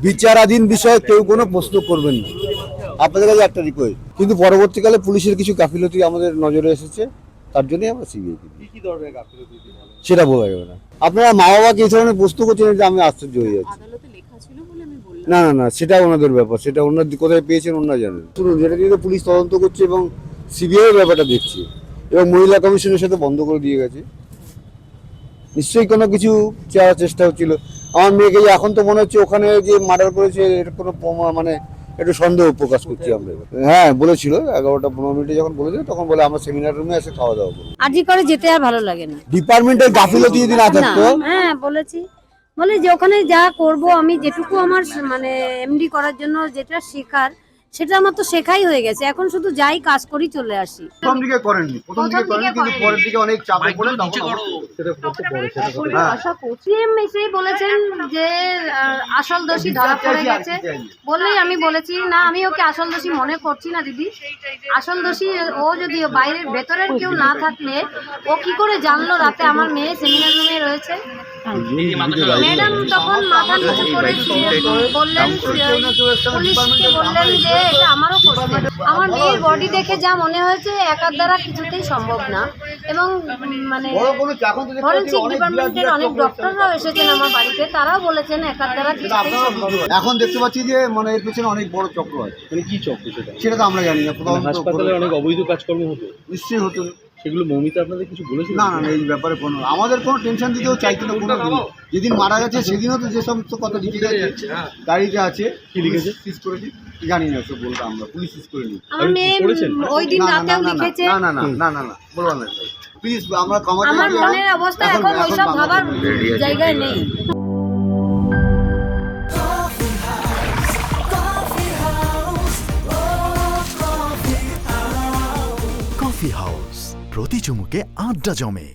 বিচারাধীন বিষয়ে কেউ কোনো প্রশ্ন করবেন না, আপনাদের কাছে একটা রিকোয়েস্ট। কিন্তু পরবর্তীকালে পুলিশের কিছু গাফিলতি আমাদের নজরে এসেছে, তার জন্যই আমরা সিবিআই কি ধরনের গাফিলতি? সেটা বলা যাবে না। আপনারা মা বাবাকে এই ধরনের প্রশ্ন করছেন যে আমি আশ্চর্য হয়ে যাচ্ছি। আদালতে লেখা ছিল বলে আমি বললাম। না না না, সেটা ওনাদের ব্যাপার, সেটা ওনার কোথায় পেয়েছেন ওনারা জানেন। শুনুন, যেটা নিয়ে তো পুলিশ তদন্ত করছে এবং সিবিআই ব্যাপারটা দেখছে এবং মহিলা কমিশনের সাথে বন্ধ করে দিয়ে গেছে। নিশ্চয়ই কোনো কিছু চাওয়ার চেষ্টা হচ্ছিল। আমার মেয়েকে যে এখন তো মনে হচ্ছে ওখানে যে মার্ডার করেছে এর কোনো মানে একটু সন্দেহ প্রকাশ করছি আমরা। হ্যাঁ বলেছিল 11টা 15 মিনিটে যখন বলেছিল তখন বলে আমরা সেমিনার রুমে এসে খাওয়া দাওয়া করবো। আরজি করে যেতে আর ভালো লাগে না। ডিপার্টমেন্টের গাফিলতি যদি না থাকতো। হ্যাঁ বলেছি, বলে যে ওখানে যা করব আমি, যেটুকু আমার মানে এমডি করার জন্য যেটা শেখার সেটা আমার তো শেখাই হয়ে গেছে, এখন শুধু যাই কাজ করি চলে আসি। প্রথম দিকে করেননি, কিন্তু পরের দিকে অনেক চাপে পড়ে আশা করছি এসেই বলেছেন যে আসল দোষী ধরা পড়ে গেছে বললেই আমি বলেছি না, আমি ওকে আসল দোষী মনে করছি না দিদি। আসল দোষী ও, যদি বাইরের ভেতরের কেউ না থাকলে ও কি করে জানলো রাতে আমার মেয়ে সেমিনার রুমে রয়েছে? ম্যাডাম তখন মাথা নিচু করে বললেন, পুলিশকে বললেন যে এটা আমারও করতে। আমার মেয়ের বডি দেখে যা মনে হয়েছে একার দ্বারা কিছুতেই সম্ভব না, এবং মানে ফরেনসিক ডিপার্টমেন্টের অনেক ডক্টররাও এসেছেন আমার বাড়িতে, তারাও বলেছেন একার দ্বারা কিছুতেই সম্ভব না। এখন দেখতে পাচ্ছি যে মানে এর পেছনে অনেক বড় চক্র আছে। মানে কি চক্র সেটা? সেটা তো আমরা জানি না। হাসপাতালে অনেক অবৈধ কাজকর্ম হতো, নিশ্চয়ই হতো। সেগুলো মৌমিতা আপনাদের কিছু বলেছিল? না না না, এই ব্যাপারে কোনো আমাদের কোনো টেনশন দিতেও চাইতো না। কোনো যেদিন মারা গেছে সেদিনও তো যে সমস্ত কথা লিখে গেছে গাড়িতে আছে, কি লিখেছে সিজ করেছি জানি না, সব বলতে আমরা পুলিশ সিজ করে নিই। আমার মেয়ে ওই দিন রাতেও লিখেছে। না না না না না না, বলবো না প্লিজ, আমরা কমাতে। আমার মনের অবস্থা এখন ওইসব ভাবার জায়গায় নেই। কফি হাউস, প্রতি চুমুকে আড্ডা জমে।